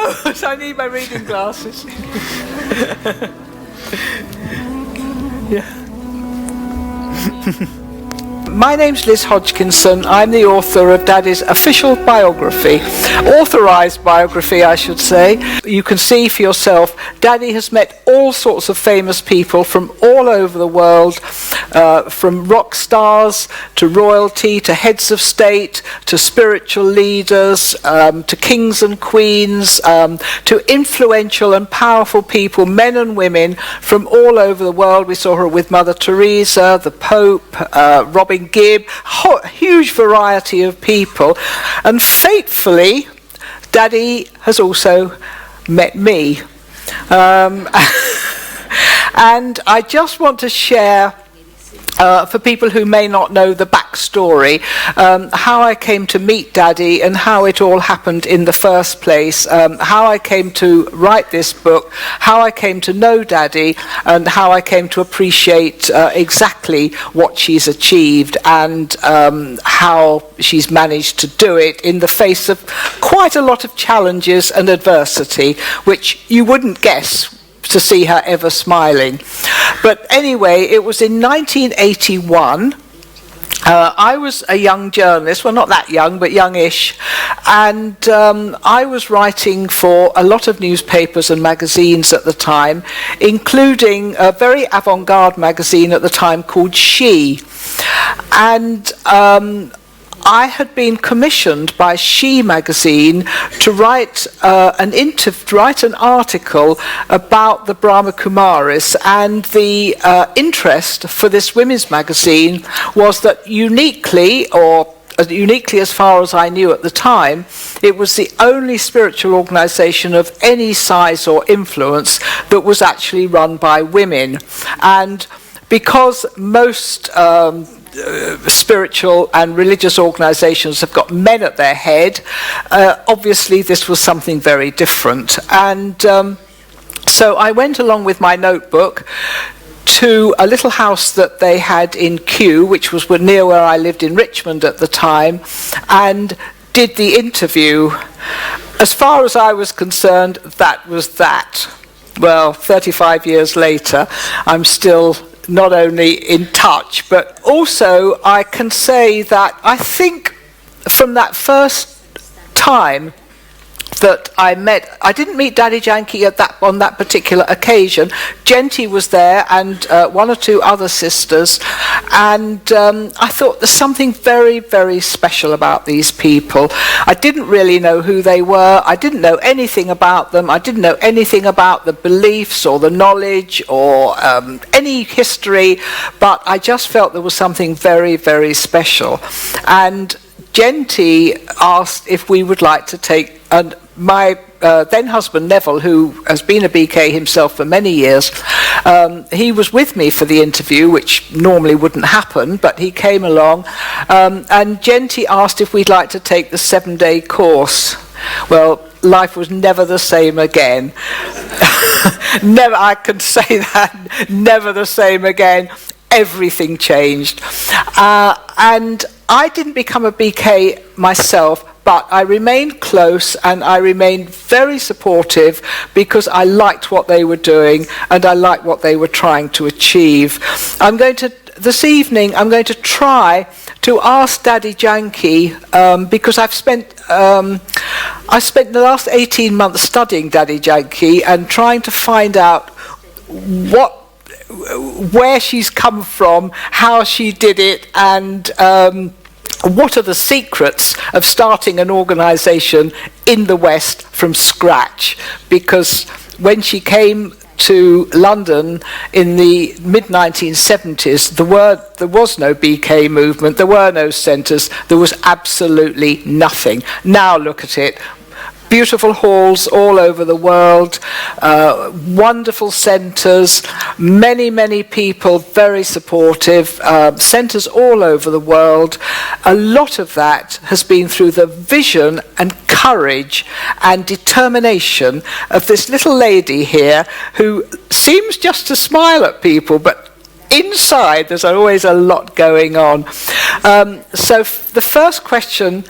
knows? I need my reading glasses. Yeah. My name's Liz Hodgkinson. I'm the author of Daddy's official biography, authorised biography, I should say. You can see for yourself, Daddy has met all sorts of famous people from all over the world, from rock stars to royalty, to heads of state, to spiritual leaders, to kings and queens, to influential and powerful people, men and women from all over the world. We saw her with Mother Teresa, the Pope, Robin Gibb, huge variety of people. And fatefully, Daddy has also met me. And I just want to share, for people who may not know the backstory, how I came to meet Daddy and how it all happened in the first place, how I came to write this book, how I came to know Daddy, and how I came to appreciate exactly what she's achieved and how she's managed to do it in the face of quite a lot of challenges and adversity, which you wouldn't guess to see her ever smiling. But anyway, it was in 1981. I was a young journalist, well, not that young, but youngish, and I was writing for a lot of newspapers and magazines at the time, including a very avant-garde magazine at the time called She. And I had been commissioned by She magazine to write an article about the Brahma Kumaris, and the interest for this women's magazine was that uniquely as far as I knew at the time, it was the only spiritual organization of any size or influence that was actually run by women. And because most spiritual and religious organizations have got men at their head, obviously this was something very different. And so I went along with my notebook to a little house that they had in Kew, which was near where I lived in Richmond at the time, and did the interview. As far as I was concerned, that was that. Well, 35 years later, I'm still not only in touch, but also I can say that I think from that first time that I didn't meet Dadi Janki on that particular occasion. Genti was there, and one or two other sisters, and I thought there's something very, very special about these people. I didn't really know who they were. I didn't know anything about them. I didn't know anything about the beliefs or the knowledge or any history, but I just felt there was something very, very special. And Genti asked if we would like to take, and my then husband Neville, who has been a BK himself for many years, he was with me for the interview, which normally wouldn't happen, but he came along, and Genti asked if we'd like to take the 7-day course. Well, life was never the same again. Never, I can say that, never the same again. Everything changed. And I didn't become a BK myself, but I remained close and I remained very supportive because I liked what they were doing and I liked what they were trying to achieve. This evening, I'm going to try to ask Dadi Janki, because I've spent the last 18 months studying Dadi Janki and trying to find out where she's come from, how she did it, and what are the secrets of starting an organization in the West from scratch. Because when she came to London in the mid-1970s, there was no BK movement, there were no centres, there was absolutely nothing. Now look at it. Beautiful halls all over the world, wonderful centres, many, many people very supportive, centres all over the world. A lot of that has been through the vision and courage and determination of this little lady here who seems just to smile at people, but inside there's always a lot going on. So the first question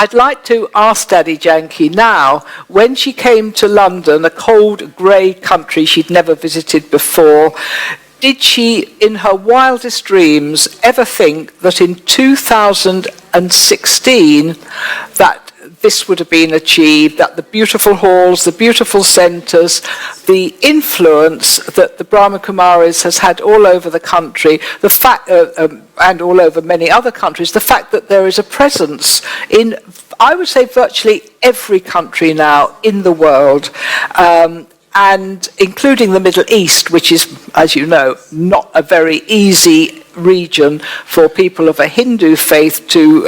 I'd like to ask Dadi Janki now, when she came to London, a cold, grey country she'd never visited before, did she, in her wildest dreams, ever think that in 2016 that this would have been achieved, that the beautiful halls, the beautiful centres, the influence that the Brahma Kumaris has had all over the country, the fact, and all over many other countries, the fact that there is a presence in, I would say, virtually every country now in the world, and including the Middle East, which is, as you know, not a very easy region for people of a Hindu faith to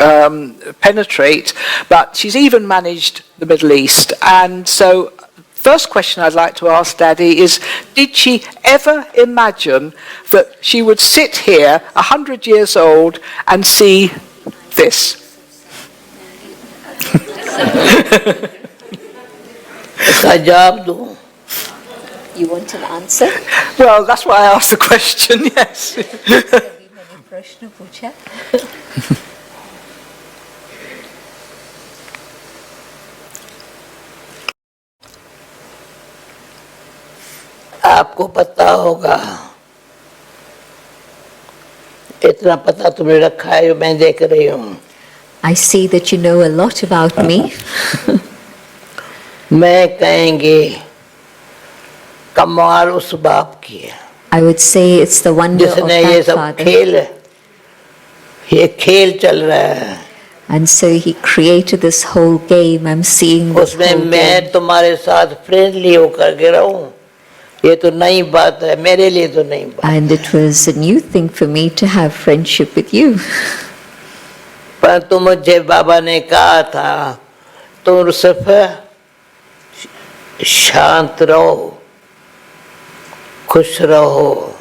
penetrate, but she's even managed the Middle East. And so, first question I'd like to ask Dadi is, did she ever imagine that she would sit here, 100 years old, and see this? You want an answer? Well, that's why I asked the question, yes. आपको पता होगा, इतना पता तुमने रखा है जो मैं देख रही हूँ. I see that you know a lot about me. मैं कहेंगे कमाल उस बाप की है. I would say it's the wonder of जिसने ये that सब father. ये खेल चल रहा है. And so he created this whole game. I'm seeing this उसमें whole मैं game. तुम्हारे साथ फ्रेंडली होकर के रहूं, ये तो नई बात है, मेरे लिए तो नई बात. And it was a new thing for me to have friendship with you. परंतु मुझे बाबा ने कहा था, तुम सिर्फ शांत रहो, खुश रहो.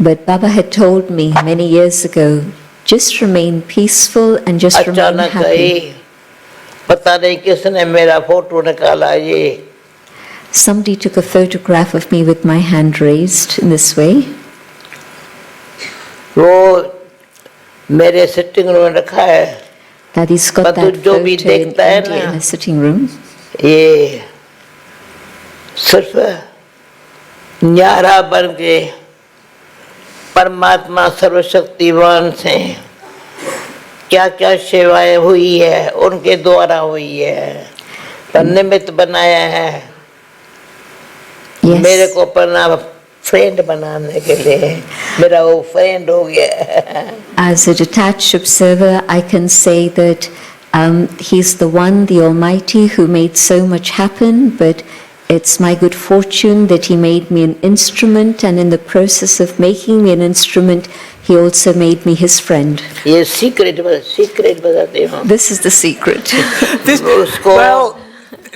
But Baba had told me many years ago, just remain peaceful and just remain अचानक happy. ही पता नहीं किसने मेरा फोटो निकाला. ये Somebody took a photograph of me with my hand raised in this way. वो मेरे सिटिंग रूम में रखा है. Daddy's got But that जो photo भी in देखता है India ना, in a sitting room. ये सिर्फ न्यारा बन के परमात्मा सर्वशक्तिवान से क्या क्या सेवाएं हुई है उनके द्वारा हुई है, निमित्त बनाया है. Yes. मेरे को अपना फ्रेंड बनाने के लिए मेरा वो फ्रेंड हो गया. As a detached observer, I can say that he's the one, the Almighty, who made so much happen, but it's my good fortune that he made me an instrument, and in the process of making me an instrument, he also made me his friend. ये secret बताते हो. This is the secret. This, उसको well,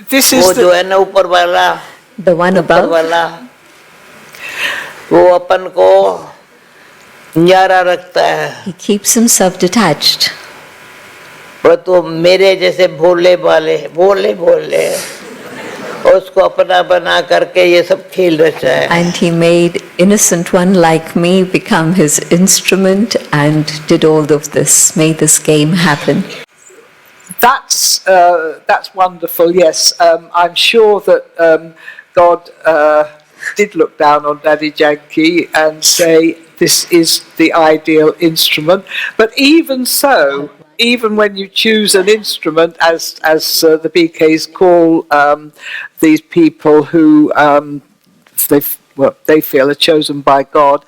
this वो is जो the, है ना ऊपर वाला, The one ऊपर above, वाला वो अपन को न्यारा रखता है. he keeps himself detached. पर तो मेरे जैसे भोले उसको अपना बना करके ये सब खेल रचा है. And he made innocent one like me become his instrument and did all of this, made this game happen. that's wonderful, yes. I'm sure that God did look down on Dadi Janki and say, this is the ideal instrument. But even so, even when you choose an instrument, as the BKs call these people who they feel are chosen by God,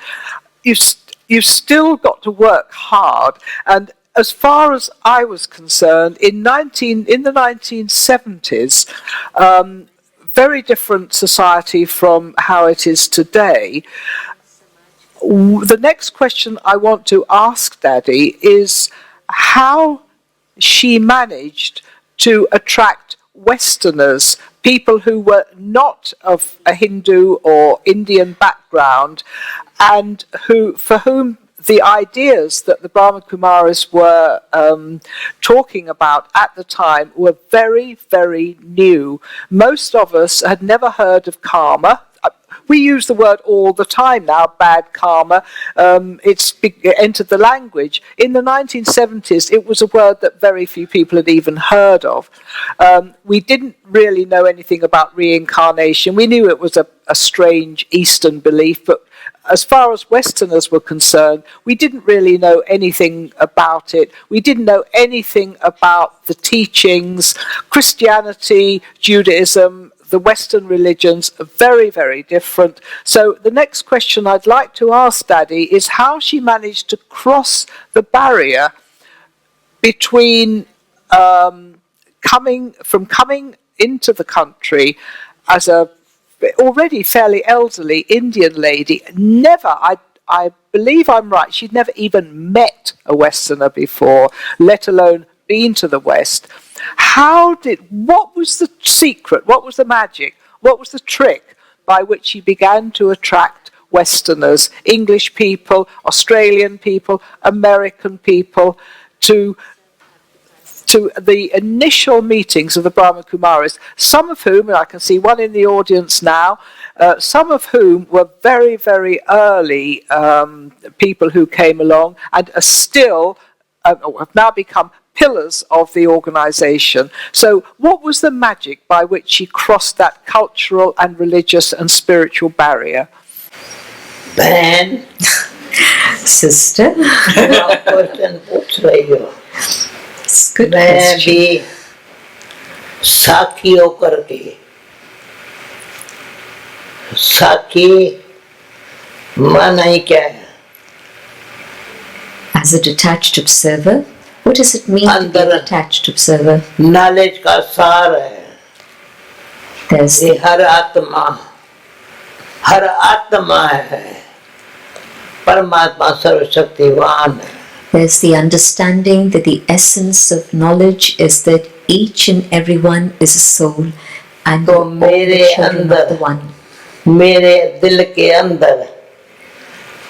you've still got to work hard. And as far as I was concerned, in the 1970s, very different society from how it is today. The next question I want to ask Dadi is how she managed to attract Westerners, people who were not of a Hindu or Indian background, and for whom the ideas that the Brahma Kumaris were talking about at the time were very, very new. Most of us had never heard of karma. we use the word all the time now, bad karma. It entered the language. In the 1970s, it was a word that very few people had even heard of. We didn't really know anything about reincarnation. We knew it was a strange Eastern belief, but as far as Westerners were concerned, we didn't really know anything about it. We didn't know anything about the teachings. Christianity, Judaism, the Western religions are very, very different. So the next question I'd like to ask Dadi is how she managed to cross the barrier between coming into the country as a already fairly elderly Indian lady. Never, I believe I'm right, she'd never even met a Westerner before, let alone been to the West. What was the secret, what was the magic, what was the trick by which she began to attract Westerners, English people, Australian people, American people, to the initial meetings of the Brahma Kumaris, some of whom, and I can see one in the audience now, some of whom were very, very early people who came along and are still, have now become pillars of the organisation. So what was the magic by which she crossed that cultural and religious and spiritual barrier? Ben. Sister. Good मैं भी साखी होकर के साखी माना ही क्या है? As a detached observer, what does it mean to be a detached observer? Knowledge का सार है. There's ये हर आत्मा है. परमात्मा सर्वशक्तिवान है. There's the understanding that the essence of knowledge is that each and everyone is a soul and तो all the children of the one. मेरे दिल के अंदर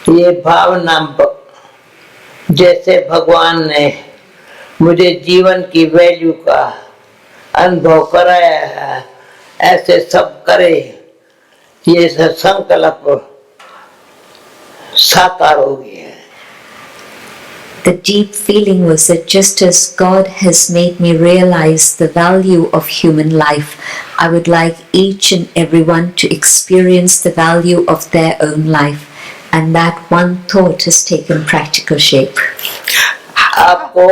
ये भावना जैसे भगवान ने मुझे जीवन की वैल्यू का अनुभव कराया है, ऐसे सब करे, ये संकल्प साकार हो गया. The deep feeling was that just as God has made me realize the value of human life, I would like each and everyone to experience the value of their own life. And that one thought has taken practical shape. आपको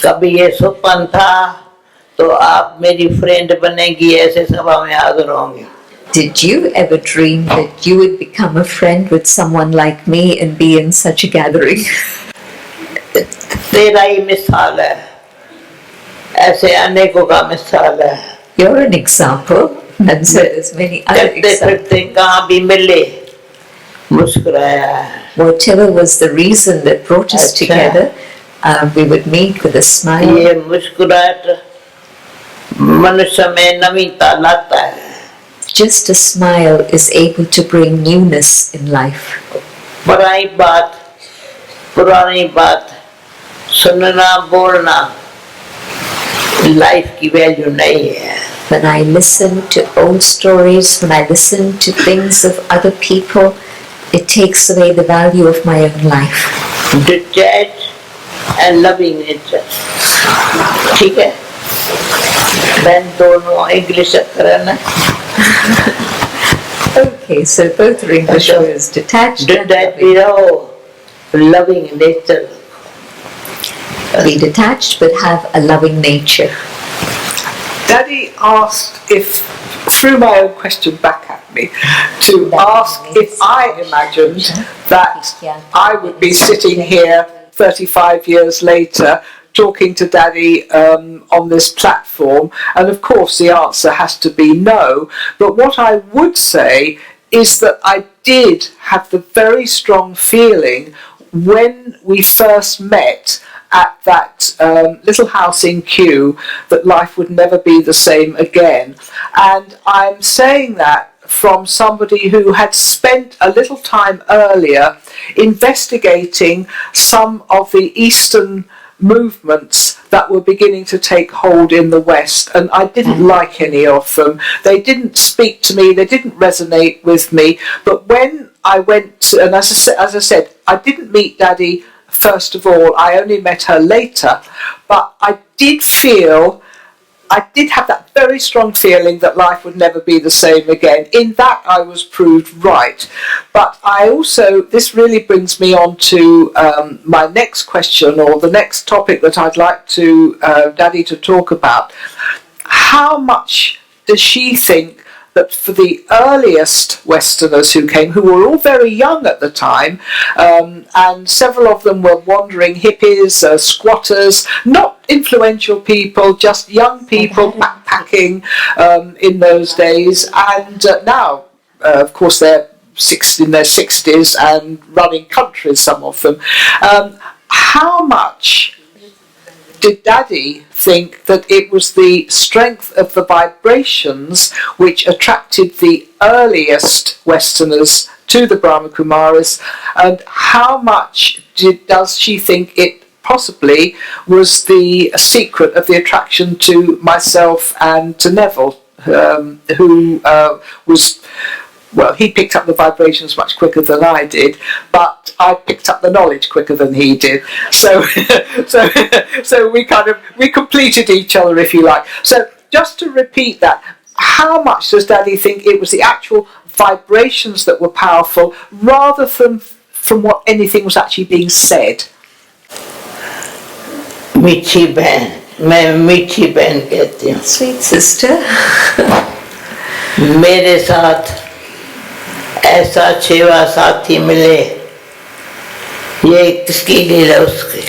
कभी ये सपना था तो आप मेरी friend बनेगी, ऐसे सभा में हाजिर होंगे? Did you ever dream that you would become a friend with someone like me and be in such a gathering? तेरा ही मिसाल है, ऐसे अनेकों का मिसाल है. You're an example, and so there's many other examples. कहाँ भी मिले, मुस्कुराया. Whatever was the reason that brought us together, we would meet with a smile. ये मुस्कुराहट मनुष्य में नवीनता लाता है. Just a smile is able to bring newness in life. पुरानी बात सुनना बोलना लाइफ की वैल्यू नहीं है. When I listen to old stories, when I listen to things of other people, it takes away the value of my own life. Detached and loving nature. ठीक है? मैं दोनों इंग्लिश करना. Okay, so both are English words, detached and loving nature. Be detached but have a loving nature. Dadi asked if, threw my own question back at me, to ask if I imagined that I would be sitting here 35 years later talking to Dadi on this platform, and of course the answer has to be no. But what I would say is that I did have the very strong feeling when we first met at that little house in Kew that life would never be the same again. And I'm saying that from somebody who had spent a little time earlier investigating some of the Eastern movements that were beginning to take hold in the West, and I didn't like any of them. They didn't speak to me, they didn't resonate with me. But when I went to, and as I said, I didn't meet Dadi first of all, I only met her later, but I did have that very strong feeling that life would never be the same again. In that I was proved right. But I also, this really brings me on to my next question, or the next topic that I'd like to Dadi to talk about. How much does she think that for the earliest Westerners who came, who were all very young at the time, and several of them were wandering hippies, squatters, not influential people, just young people backpacking in those days, and now, of course, they're in their 60s and running countries, some of them. How much did Dadi think that it was the strength of the vibrations which attracted the earliest Westerners to the Brahma Kumaris, and how much does she think it possibly was the secret of the attraction to myself and to Neville, who was... Well, he picked up the vibrations much quicker than I did, but I picked up the knowledge quicker than he did. So, so we completed each other, if you like. So, just to repeat that, how much does Dadi think it was the actual vibrations that were powerful, rather than from what anything was actually being said? मीठी बहन, मैं मीठी बहन कहती हूँ. Sweet sister. मेरे साथ ऐसा छेवा साथी मिले, ये किसकी लीला उसकी.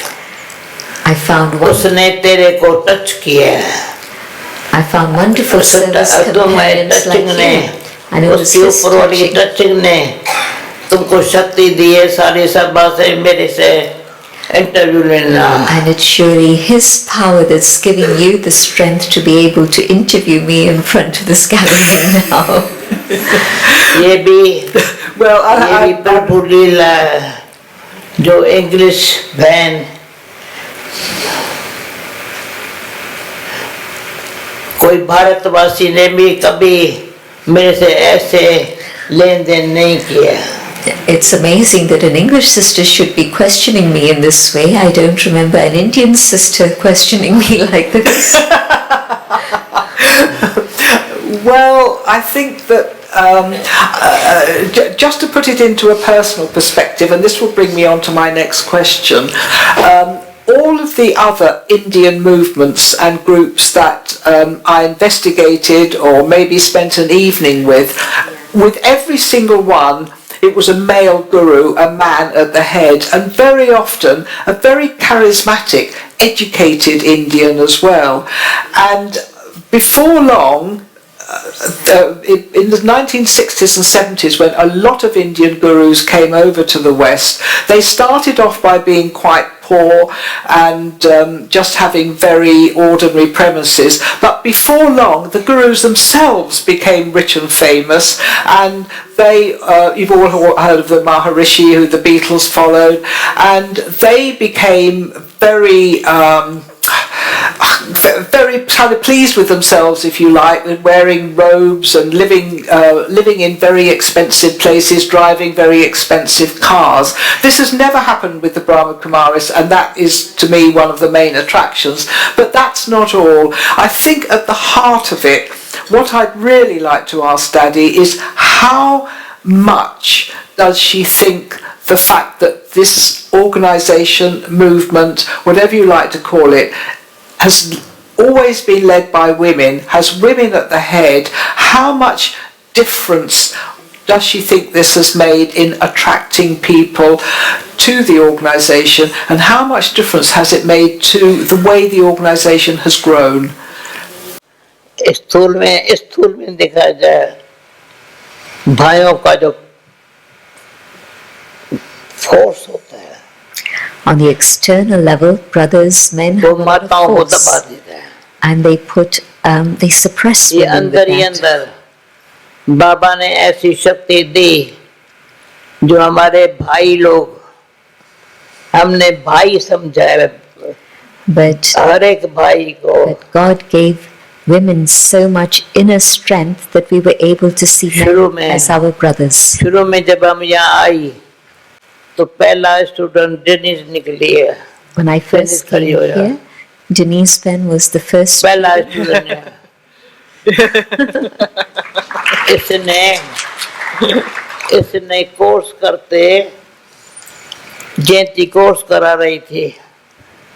I found उसने तेरे को टच किया है. I found wonderful service companions like you, and it was उसकी his ऊपर वाली touching. टचिंग ने तुमको शक्ति दी है सारी सब बातें मेरे से इंटरव्यू लेना. And it's surely his power that's giving you the strength to be able to interview me in front of this gallery now. ये भी प्रभु लीला जो इंग्लिश बहन कोई भारतवासी ने भी कभी मेरे से ऐसे लेन देन नहीं किया. It's amazing that an English sister should be questioning me in this way. I don't remember an Indian sister questioning me like this. Well, I think that just to put it into a personal perspective, and this will bring me on to my next question, all of the other Indian movements and groups that I investigated or maybe spent an evening with every single one, it was a male guru, a man at the head, and very often a very charismatic, educated Indian as well. And before long, in the 1960s and 70s, when a lot of Indian gurus came over to the West, they started off by being quite poor and just having very ordinary premises. But before long, the gurus themselves became rich and famous, and they, you've all heard of the Maharishi, who the Beatles followed, and they became very kind of pleased with themselves, if you like, with wearing robes and living in very expensive places, driving very expensive cars. This has never happened with the Brahma Kumaris, and that is, to me, one of the main attractions. But that's not all. I think at the heart of it, what I'd really like to ask Dadi is how much does she think the fact that this organisation, movement, whatever you like to call it, has always been led by women, has women at the head, how much difference does she think this has made in attracting people to the organisation, and how much difference has it made to the way the organisation has grown? स्थूल में देखा जाए भाइयों का जो force होता है, on the external level, brothers, men have a lot of force, and they they suppress women with that. बाबा ने ऐसी शक्ति दी जो हमारे भाई लोग, हमने भाई समझा है, but हर एक भाई को But God gave women so much inner strength that we were able to see शुरू men में as our brothers. शुरू में जब हम यहाँ आई तो पहला स्टूडेंट डेनिस निकली है When I डेनिस first खड़ी came हो जा here, Denise Ben was the first पहला student. स्टूडेंट है इसने कोर्स करते जयंती कोर्स करा रही थी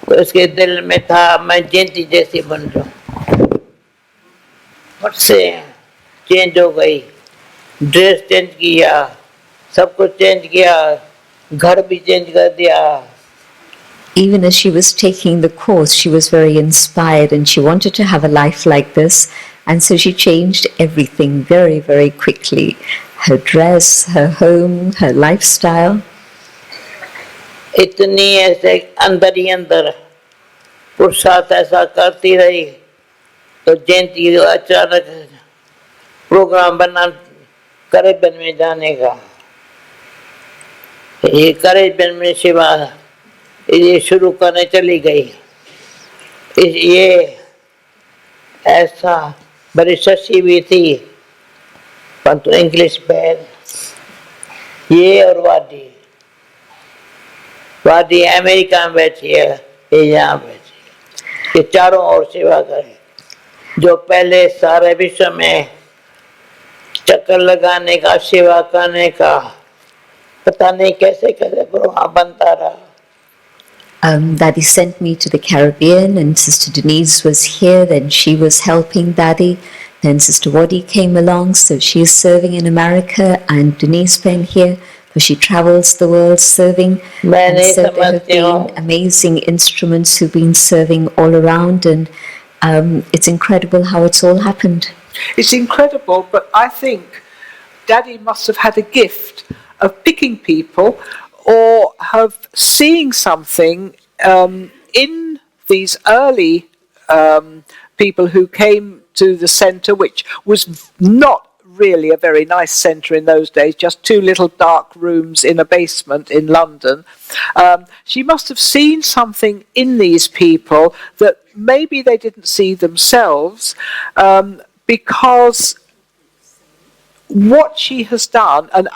तो इसके दिल में था मैं जयंती जैसी बन जाऊं फट से चेंज हो गई ड्रेस चेंज किया सब कुछ चेंज किया घर भी चेंज कर दिया Even as she was taking the course, she was very inspired and she wanted to have a life like this. And so she changed everything very, very quickly. Her dress, her home, her lifestyle. इतनी ऐसे अंदर ही अंदर पुरुषार्थ ऐसा करती रही तो जयंती अचानक प्रोग्राम बना करेबन में जाने का ये करेबन में सेवा ये शुरू करने चली गई ये ऐसा बड़ी शशि भी थी परंतु इंग्लिश बैन ये और वादी अमेरिका में बैठी है ये यहाँ बैठी है ये चारों ओर सेवा करे जो पहले सारे विश्व में चक्कर लगाने का सेवा करने का पता नहीं कैसे कैसे प्रोग्राम बनता रहा Daddy sent me to the Caribbean and Sister Denise was here, then she was helping Daddy. Then Sister Wadi came along, so she's serving in America and Denise been here, so she travels the world serving. And so there have been amazing instruments who've been serving all around and it's incredible how it's all happened. It's incredible, but I think Daddy must have had a gift of picking people or of seeing something in these early people who came to the centre, which was not really a very nice centre in those days, just two little dark rooms in a basement in London. She must have seen something in these people that maybe they didn't see themselves, because what she has done, and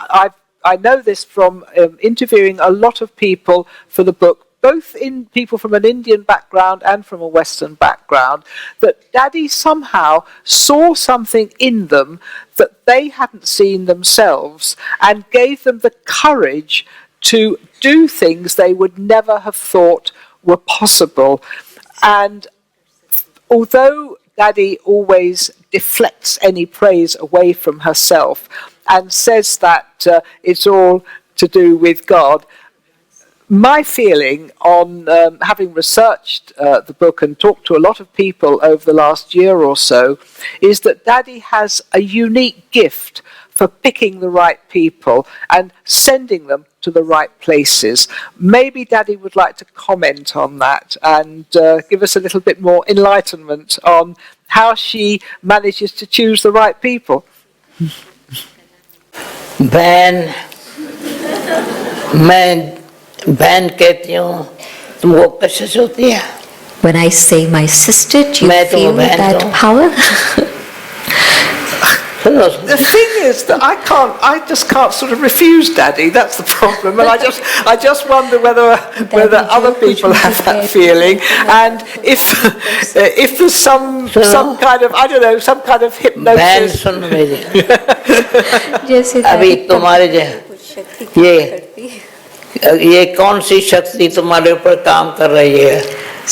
I know this from interviewing a lot of people for the book, both in people from an Indian background and from a Western background, that Daddy somehow saw something in them that they hadn't seen themselves and gave them the courage to do things they would never have thought were possible. And although Daddy always deflects any praise away from herself and says that it's all to do with God, my feeling on having researched the book and talked to a lot of people over the last year or so is that Daddy has a unique gift for picking the right people and sending them to the right places. Maybe Daddy would like to comment on that and give us a little bit more enlightenment on how she manages to choose the right people. बहन कहती हूँ तुमको कशिश होती है When I say my sister, do you feel that power? The thing is that I just can't sort of refuse Daddy. That's the problem, and I just wonder whether other people have that feeling, and if there's some kind of, I don't know, some kind of hypnosis. सुन मेरी अभी तुम्हारे ये कौन सी शक्ति तुम्हारे ऊपर काम कर रही है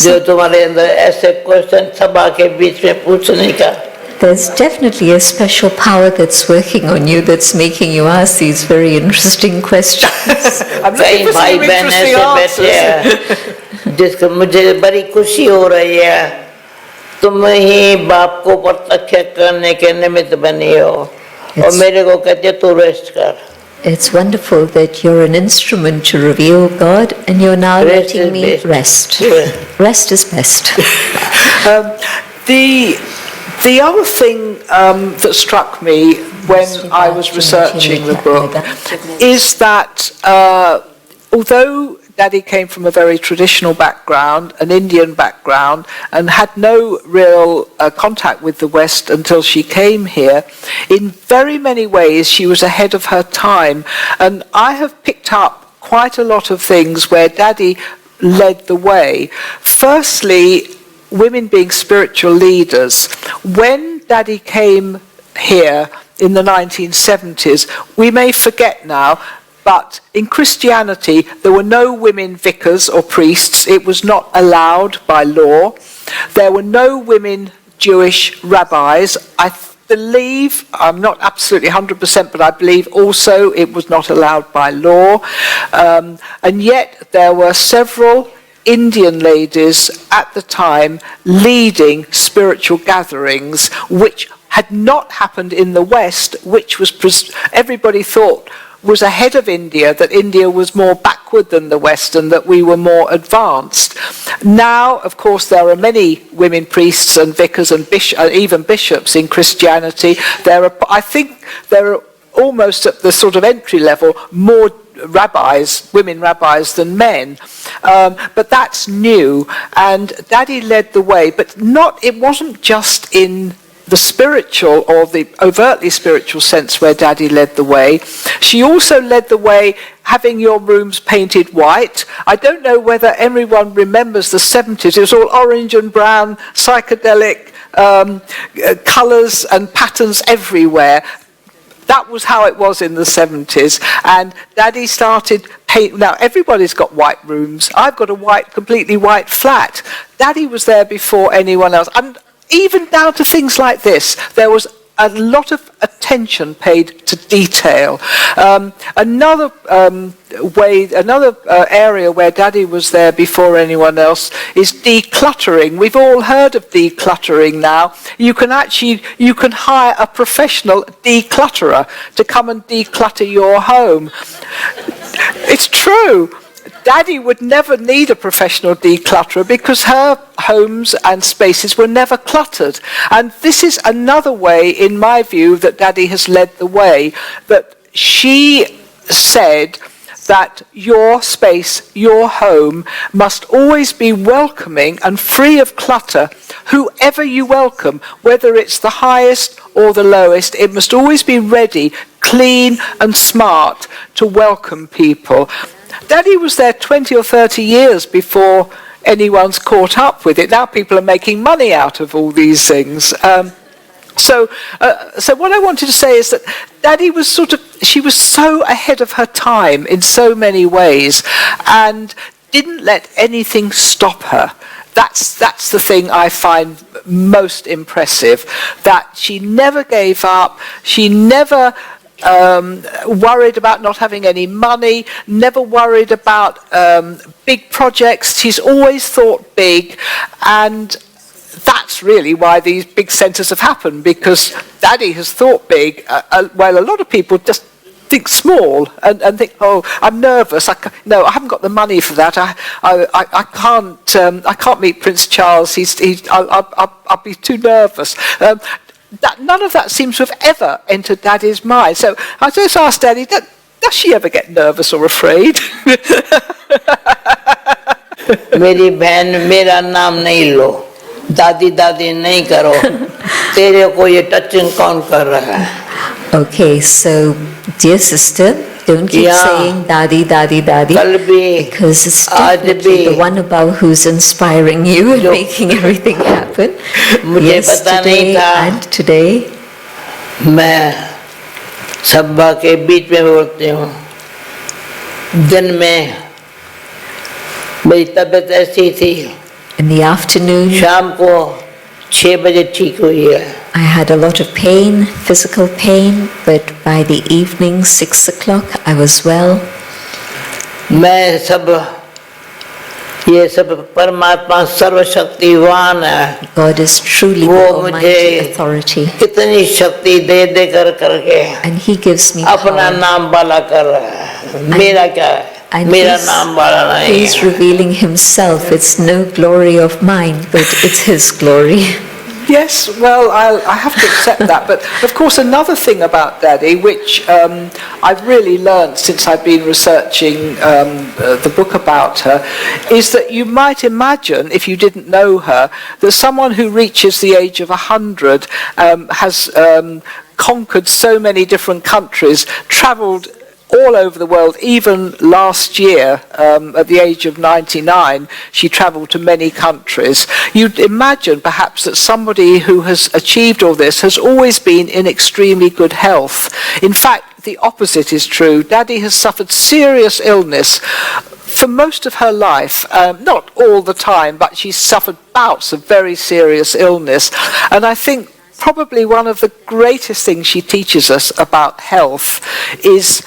जो तुम्हारे अंदर ऐसे क्वेश्चन सभा के बीच में पूछने का There's definitely a special power that's working on you that's making you ask these very interesting questions. कई भाई बहन ऐसे बैठे हैं जिसको मुझे बड़ी खुशी हो रही है तुम ही बाप को प्रत्यक्ष करने के निमित्त बनी हो और मेरे को कहते तू रेस्ट कर. It's wonderful that you're an instrument to reveal God and you're now letting me rest. Rest is best. The other thing that struck me when I was researching the book is that although Daddy came from a very traditional background, an Indian background, and had no real contact with the West until she came here. In very many ways, she was ahead of her time. And I have picked up quite a lot of things where Daddy led the way. Firstly, women being spiritual leaders. When Daddy came here in the 1970s, we may forget now, but in Christianity, there were no women vicars or priests. It was not allowed by law. There were no women Jewish rabbis. I believe, I'm not absolutely 100%, but I believe also it was not allowed by law. And yet there were several Indian ladies at the time leading spiritual gatherings, which had not happened in the West, which was everybody thought was ahead of India, that India was more backward than the West and that we were more advanced. Now, of course, there are many women priests and vicars and even bishops in Christianity. I think there are almost at the sort of entry level more rabbis, women rabbis, than men. But that's new, and Daddy led the way, but it wasn't just in the spiritual or the overtly spiritual sense where Daddy led the way. She also led the way having your rooms painted white. I don't know whether everyone remembers the 70s. It was all orange and brown, psychedelic colours and patterns everywhere. That was how it was in the 70s. And Daddy started paint. Now, everybody's got white rooms. I've got a completely white flat. Daddy was there before anyone else. And even down to things like this, there was a lot of attention paid to detail. Another area where Daddy was there before anyone else is decluttering. We've all heard of decluttering now. You can hire a professional declutterer to come and declutter your home. It's true. Daddy would never need a professional declutterer because her homes and spaces were never cluttered. And this is another way, in my view, that Daddy has led the way, that she said that your space, your home, must always be welcoming and free of clutter. Whoever you welcome, whether it's the highest or the lowest, it must always be ready, clean and smart to welcome people. Daddy was there 20 or 30 years before anyone's caught up with it. Now people are making money out of all these things. So what I wanted to say is that Daddy was she was so ahead of her time in so many ways and didn't let anything stop her. That's the thing I find most impressive, that she never gave up, she never worried about not having any money, never worried about big projects. She's always thought big, and that's really why these big centres have happened, because Daddy has thought big, while a lot of people just think small and think, oh, I'm nervous. I haven't got the money for that. I can't meet Prince Charles. I'll be too nervous. None of that seems to have ever entered Daddy's mind. So I just asked Daddy, does she ever get nervous or afraid? मेरी बहन मेरा नाम नहीं लो, दादी दादी नहीं करो, तेरे को ये टचिंग कौन कर रहा है? Okay, so dear sister, don't keep saying Dadi, Dadi, Dadi, because it's definitely the one above who's inspiring you and making everything happen. Yesterday and today. मैं सभा के बीच में बोलती हूँ, दिन में मेरी तबीयत ऐसी थी, in the afternoon, शाम को 6 बजे ठीक हुई है. I had a lot of pain, physical pain, but by the evening, 6 o'clock, I was well. ये सब परमात्मा सर्वशक्तिवान है. God is truly the Almighty Authority. कितनी शक्ति दे करके and He gives me अपना power. नाम बाला कर रहा है. मेरा क्या है? मेरा नाम बाला नहीं. He's revealing Himself. It's no glory of mine, but it's His glory. Yes, well, I have to accept that. But of course, another thing about Daddy, which I've really learned since I've been researching the book about her, is that you might imagine, if you didn't know her, that someone who reaches the age of 100 has conquered so many different countries, travelled all over the world. Even last year, at the age of 99, she travelled to many countries. You'd imagine perhaps that somebody who has achieved all this has always been in extremely good health. In fact, the opposite is true. Daddy has suffered serious illness for most of her life, not all the time, but she's suffered bouts of very serious illness. And I think probably one of the greatest things she teaches us about health is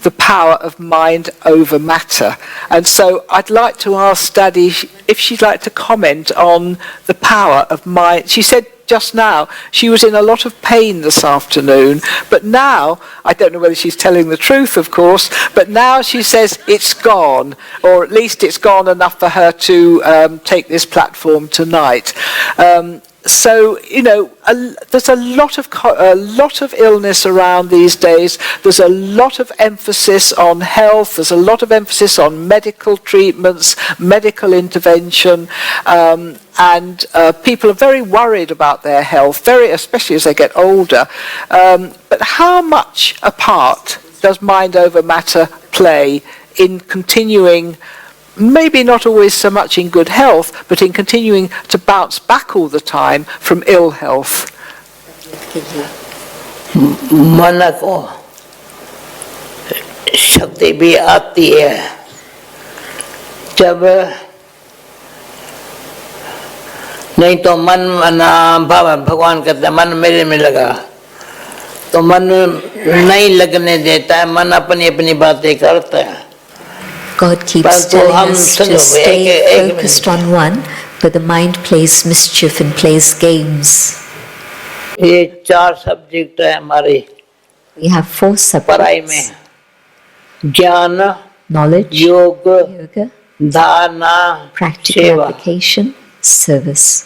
the power of mind over matter. And so I'd like to ask Daddy if she'd like to comment on the power of mind. She said just now she was in a lot of pain this afternoon, but now, I don't know whether she's telling the truth, of course, but now she says it's gone, or at least it's gone enough for her to take this platform tonight. So, you know, there's a lot of illness around these days. There's a lot of emphasis on health. There's a lot of emphasis on medical treatments, medical intervention, and people are very worried about their health, especially as they get older. But how much a part does mind over matter play in continuing, maybe not always so much in good health, but in continuing to bounce back all the time from ill health? मन को शक्ति भी आती है जब नहीं तो मन भगवान कहते हैं मन मेरे में लगा तो मन नहीं लगने देता है मन अपनी अपनी बातें करता है God keeps telling us to stay focused on one, but the mind plays mischief and plays games. ये चार सब्जेक्ट है हमारे We have 4 पढ़ाई में subjects: ज्ञान knowledge, योग yoga, धारणा practical सेवा application, service.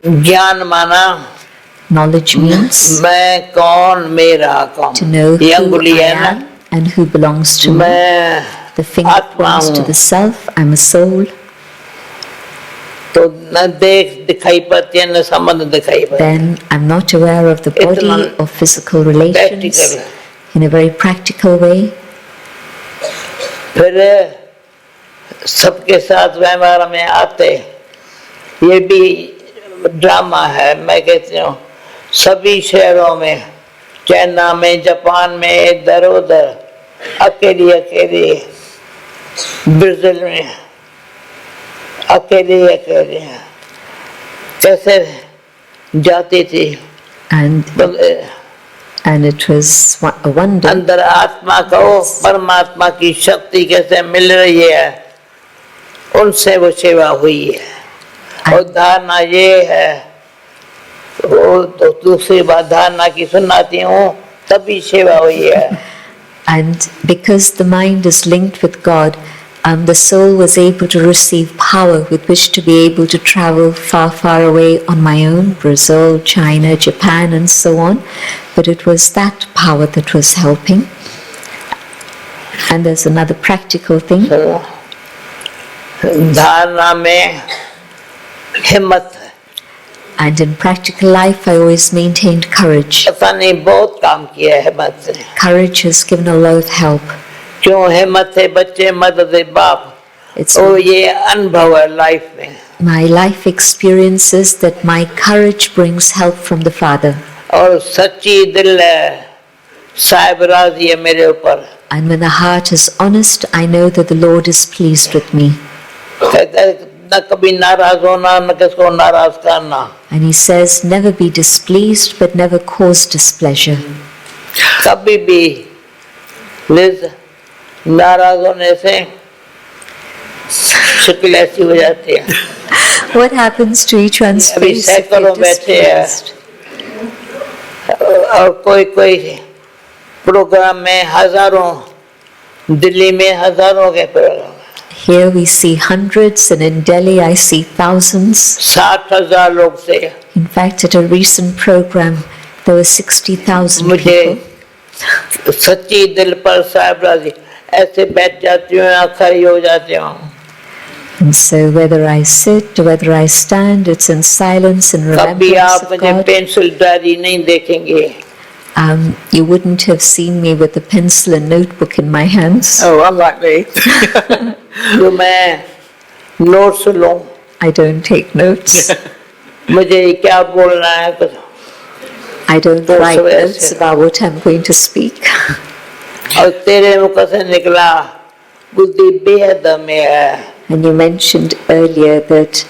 ज्ञान माना Knowledge means मैं कौन मेरा कौन to know ये who अंगुली I है ना am and who belongs to me. मैं The finger आत्मा points to हूँ the self, I'm a soul. तो न देख दिखाई पड़ती है न संबंध दिखाई पड़ता Then I'm not aware of the body इतना or physical relations practical in a very practical way. फिर सबके साथ व्यवहार में आते ये भी ड्रामा है मैं कहती हूँ सभी शहरों में चाइना में जापान में इधर उधर अकेली अकेली ब्राजील में अकेली अकेली कैसे जाती थी And it was a wonder. अंदर आत्मा को परमात्मा की शक्ति कैसे मिल रही है उनसे वो सेवा हुई है और धारणा ये है वो तो दूसरी बात धारणा की सुनाती हूँ तभी सेवा हुई है. And because the mind is linked with God, the soul was able to receive power with which to be able to travel far, far away on my own, Brazil, China, Japan, and so on. But it was that power that was helping. And there's another practical thing. धारणा में हिम्मत. And in practical life, I always maintained courage. पता नहीं बहुत काम किया है हिम्मत से. Courage has given a lot of help. क्यों हिम्मत से बच्चे मदद दे बाप. ओ ये अनुभव है लाइफ में. My life experiences that my courage brings help from the Father. और सच्ची दिल है साहिब राजी है मेरे ऊपर. And when the heart is honest, I know that the Lord is pleased with me. न कभी नाराज होना न किसको नाराज करना. And he says, never be displeased, but never cause displeasure. कभी भी लिज नाराज होने से शक्ल ऐसी हो जाती है. What happens to each one's अभी face if सैकड़ों they're बैठे हैं displeased? और कोई प्रोग्राम में हजारों दिल्ली में हजारों के programme. Here we see hundreds, and in Delhi I see thousands. 60,000 लोग थे. In fact, at a recent program, there were 60,000 मुझे people. सच्ची दिल पर साहब राजी ऐसे बैठ जाती हूँ या खड़ी हो जाती हूँ. And so whether I sit or whether I stand, it's in silence and कभी remembrance आप of मुझे God. पेंसिल डायरी नहीं देखेंगे. You wouldn't have seen me with a pencil and notebook in my hands. Oh, unlike me. जो मैं notes लूँ. I don't take notes. मुझे क्या बोलना है कुछ. I don't तो write सुबह notes से. about what I'm going to speak. और तेरे मुख से निकला बुद्धि बेहद में है. And you mentioned earlier that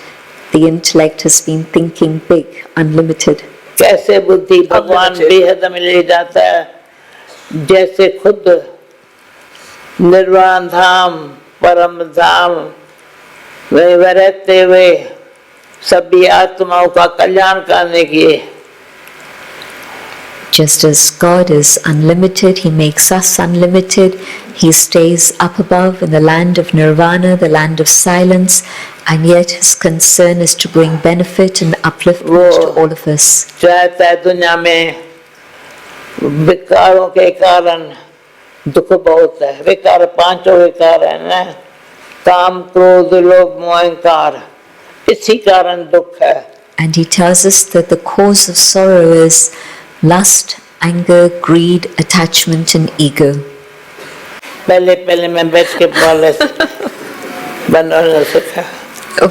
the intellect has been thinking big, unlimited. कैसे बुद्धि भगवान बेहद में ले जाता है, जैसे खुद निर्वाण धाम परम धाम में रहते हुए सभी आत्माओं का कल्याण करने की. Just as God is unlimited, He makes us unlimited. He stays up above in the land of nirvana, the land of silence, and yet His concern is to bring benefit and upliftment to all of us. चाहता है दुनिया में विकारों के कारण दुख बहुत है. विकार पांचों विकार है ना, काम क्रोध लोभ मोह अहंकार, इसी कारण दुख है. And He tells us that the cause of sorrow is lust, anger, greed, attachment, and ego. पहले मैं बैठ के पहले बनाना सीखा.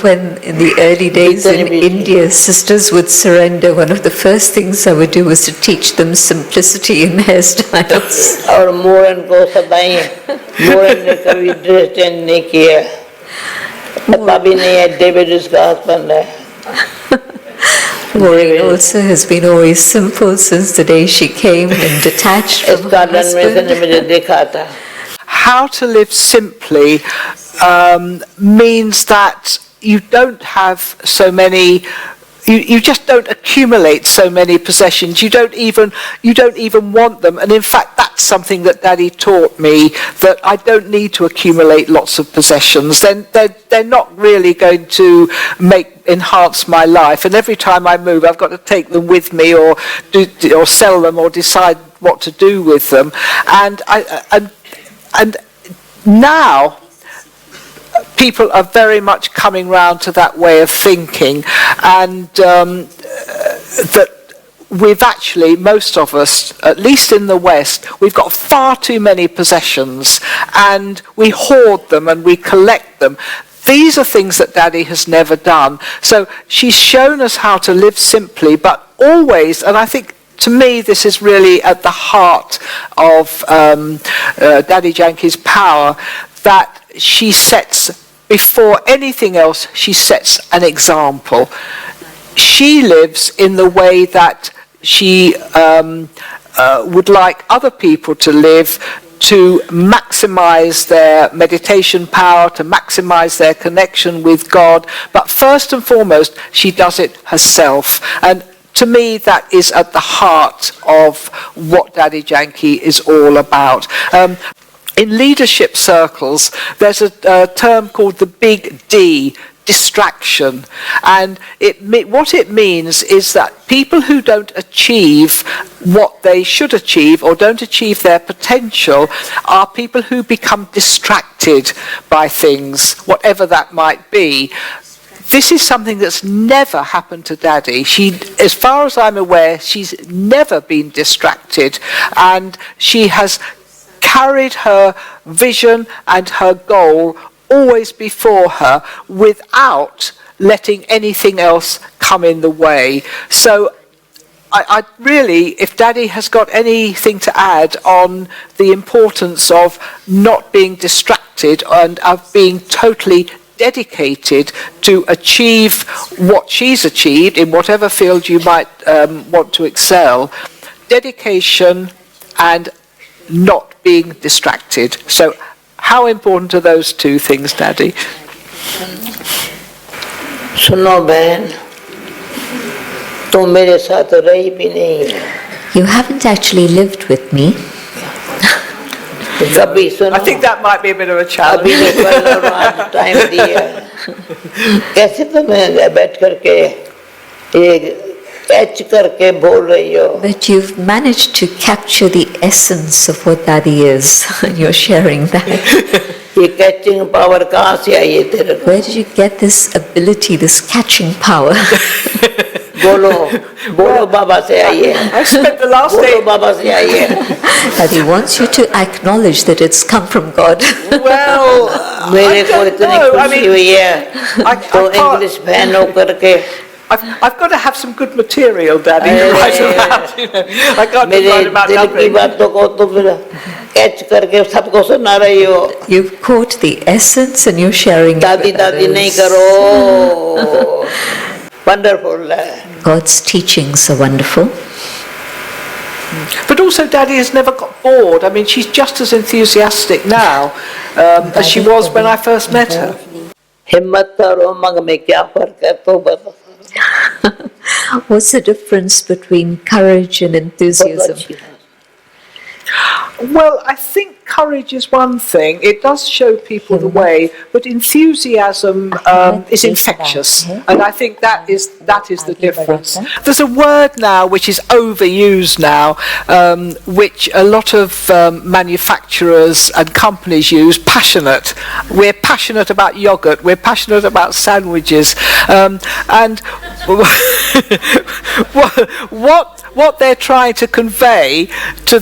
When in the early days in India, sisters would surrender, one of the first things I would do was to teach them simplicity in hairstyles. और मोरन को सदाई मोरन ने कभी ड्रेस चेंज नहीं किया. पता भी नहीं है डेविड इसका हस्बैंड है. Maureen also has been always simple since the day she came and detached from her husband. How to live simply means that you don't have so many. You just don't accumulate so many possessions. You don't even want them. And in fact, that's something that Daddy taught me, that I don't need to accumulate lots of possessions. They're not really going to enhance my life. And every time I move, I've got to take them with me, or sell them, or decide what to do with them. And now people are very much coming round to that way of thinking, and that we've actually, most of us, at least in the West, we've got far too many possessions, and we hoard them and we collect them. These are things that Daddy has never done. So she's shown us how to live simply, but always, and I think to me this is really at the heart of Dadi Janki's power, that she sets, before anything else, she sets an example. She lives in the way that she would like other people to live, to maximize their meditation power, to maximize their connection with God. But first and foremost, she does it herself. And to me, that is at the heart of what Dadi Janki is all about. In leadership circles, there's a term called the big D, distraction. And what it means is that people who don't achieve what they should achieve, or don't achieve their potential, are people who become distracted by things, whatever that might be. This is something that's never happened to Daddy. As far as I'm aware, she's never been distracted, and she has carried her vision and her goal always before her without letting anything else come in the way. So I really, if Daddy has got anything to add on the importance of not being distracted and of being totally dedicated to achieve what she's achieved in whatever field you might want to excel, dedication and not being distracted. So how important are those two things, Daddy? सुनो बहन, तुम मेरे साथ रही भी नहीं. You haven't actually lived with me. कभी सुनो I think that might be a bit of a अभी challenge. निकल और आज टाइम दिया कैसे तुम्हें बैठ करके ये कैच करके बोल रही हो But you've managed to capture the essence of what Dadi is, and you're sharing that. ये कैचिंग पावर कहाँ से आई है तेरे को Where did you get this ability, this catching power? बोलो बोलो बाबा से आई है I spent the last बोलो day. बाबा से आई है Dadi wants you to acknowledge that it's come from God. Well, मेरे I को don't इतनी know. I खुशी mean, हुई है I तो can't- इंग्लिश फैन हो करके I've got to have some good material, Daddy, to write about. You know, I can't just मेरे write about दिल की nothing. बातों को तो फिर कैच करके सबको सुना रही हो You've caught the essence and you're sharing it दादी with दादी नहीं others. करो वंडरफुल है God's teachings are wonderful. But also, Daddy has never got bored. I mean, she's just as enthusiastic now as she was when I first met her. हिम्मत और उमंग में क्या फर्क है तो बता What's the difference between courage and बहुत enthusiasm? अच्छी बात Well, I think courage is one thing. It does show people the way, but enthusiasm is infectious, and I think that is the difference. There's a word now which is overused now, which a lot of manufacturers and companies use. Passionate. We're passionate about yogurt. We're passionate about sandwiches, and what they're trying to convey to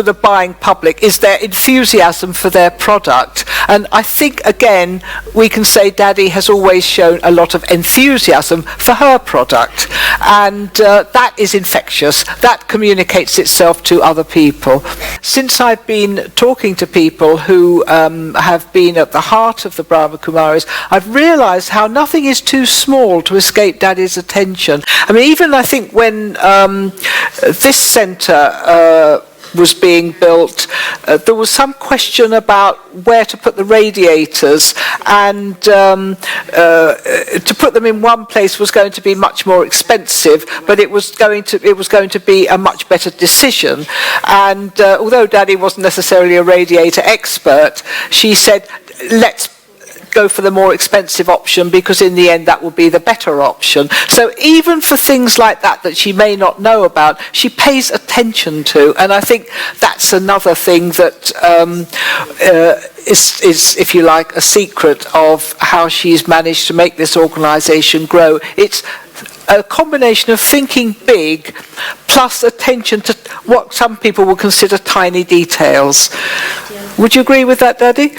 the buying public is their enthusiasm for their product. And I think, again, we can say Daddy has always shown a lot of enthusiasm for her product. And that is infectious. That communicates itself to other people. Since I've been talking to people who have been at the heart of the Brahma Kumaris, I've realised how nothing is too small to escape Daddy's attention. I mean, even I think when this centre was being built, there was some question about where to put the radiators, and to put them in one place was going to be much more expensive, but it was going to be a much better decision. And although Daddy wasn't necessarily a radiator expert, she said, let's go for the more expensive option, because in the end that will be the better option. So even for things like that she may not know about, she pays attention to, and I think that's another thing that is, if you like, a secret of how she's managed to make this organisation grow. It's a combination of thinking big plus attention to what some people will consider tiny details. Would you agree with that, Daddy?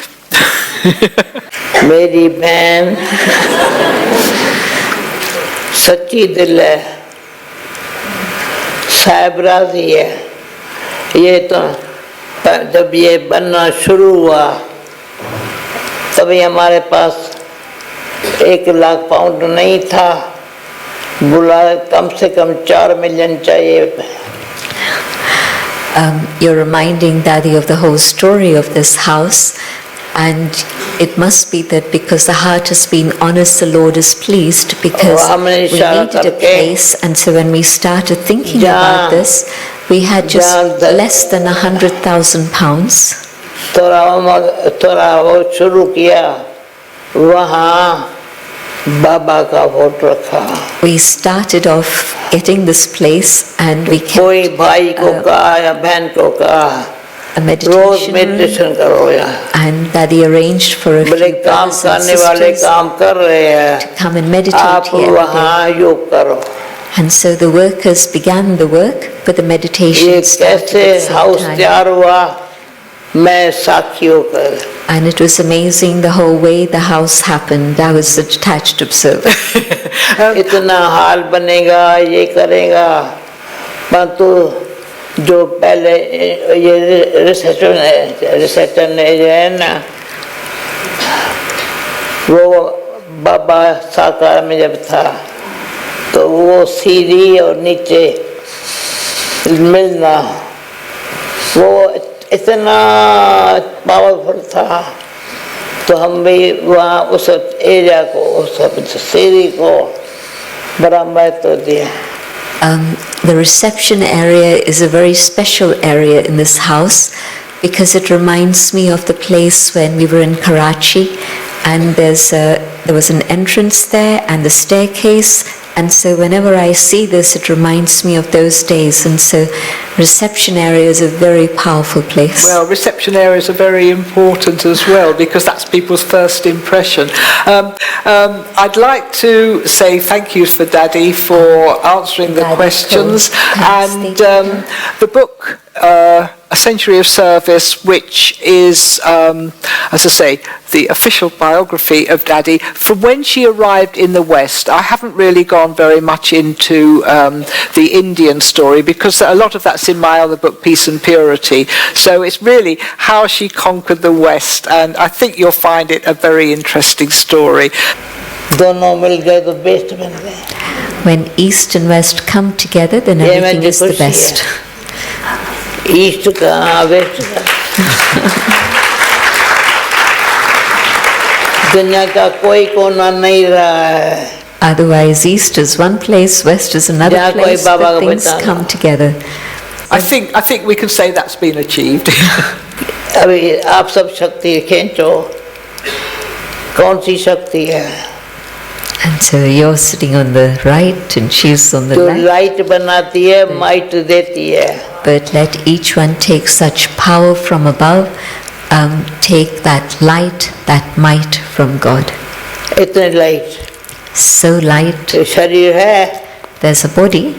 मेरी बहन सच्ची दिल है साहब राजी है ये तो जब ये बनना शुरू हुआ तभी हमारे पास 1 लाख पाउंड नहीं था बुला कम से कम 4 मिलियन चाहिए You're reminding Daddy of the whole story of this house, and it must be that because the heart has been honest, the Lord is pleased, because we needed a place, and so when we started thinking about this, we had just less than £100,000. थोड़ा वो शुरू किया वहाँ बाबा का photo रखा We started off getting this place, and we कोई kept भाई को कहा या बहन को कहा a rose meditation room, meditation करो यार and Daddy arranged for a few बोले काम brothers and करने वाले sisters काम कर रहे हैं come and meditate आप here every day. वहाँ योग करो And so the workers began the work, but the ये meditation started कैसे at the same house time. तैयार हुआ मैं साक्षी होकर And it was amazing the whole way the house happened. I was a detached observer. इतना हाल बनेगा ये करेगा परंतु जो पहले ये रिसेप्शन ने जो है ना वो बाबा साकार में जब था तो वो सीढ़ी और नीचे मिलना वो इतना पावरफुल था तो हम भी वहाँ उस एरिया को उस सीढ़ी को बड़ा महत्व दिया The reception area is a very special area in this house, because it reminds me of the place when we were in Karachi, and there was an entrance there and the staircase, and so whenever I see this, it reminds me of those days. And so reception area is a very powerful place. Well, reception areas are very important as well, because that's people's first impression. I'd like to say thank you for Dadi for answering the questions. And the book, A Century of Service, which is, as I say, the official biography of Dadi, from when she arrived in the West. I haven't really gone very much into the Indian story, because a lot of that's in my other book, Peace and Purity. So it's really how she conquered the West, and I think you'll find it a very interesting story. When East and West come together, then everything is the best. East ka, West ka. दुनिया का कोई कोना नहीं रहा है. Otherwise, East is one place, West is another place, but things come together. I think we can say that's been achieved. अभी आप सब शक्ति खींचो. कौन सी शक्ति है? And so you're sitting on the right and she's on the left. जो light बनाती है, might देती है. But let each one take such power from above. Take that light, that might from God. इतने light. So light. शरीर है. There's a body,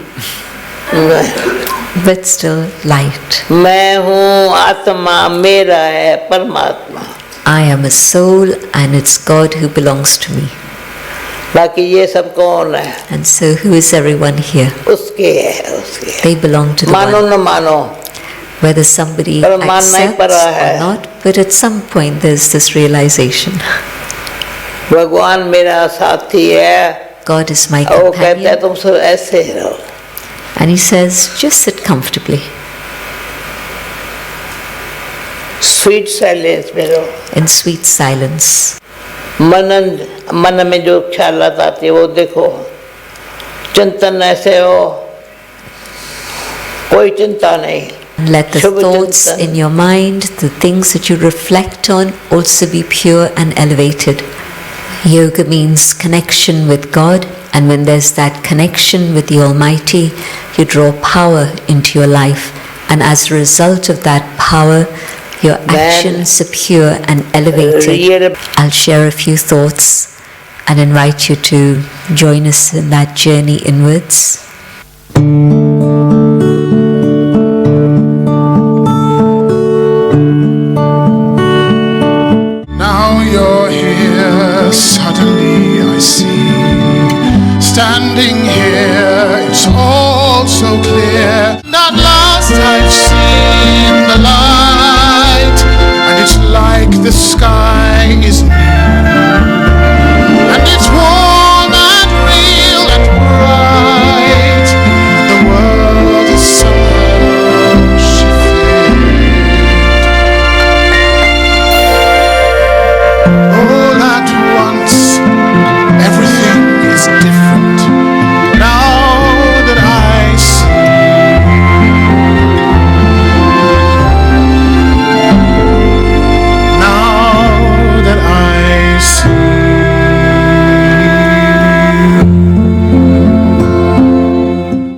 but still light. मैं हूँ आत्मा, मेरा है परमात्मा. I am a soul, and it's God who belongs to me. बाकी ये सब कौन है? And so who is everyone here? उसके है, उसके. They belong to the मानो one. न मानो. Whether somebody accepts or not, but at some point there's this realization. भगवान मेरा साथी है. God is my वो कहता है companion. तुम सब ऐसे रहो. And he says, just sit comfortably. Sweet silence में रहो. In sweet silence. मन में जो ख्यालात आती है वो देखो. चिंतन ऐसे हो, कोई चिंता नहीं. Let the thoughts in your mind, the things that you reflect on, also be pure and elevated. Yoga means connection with God, and when there's that connection with the Almighty, you draw power into your life, and as a result of that power, your actions are pure and elevated. I'll share a few thoughts and invite you to join us in that journey inwards. Now you're here, suddenly I see. Standing here, it's all so clear. At last I've seen the light, and it's like the sky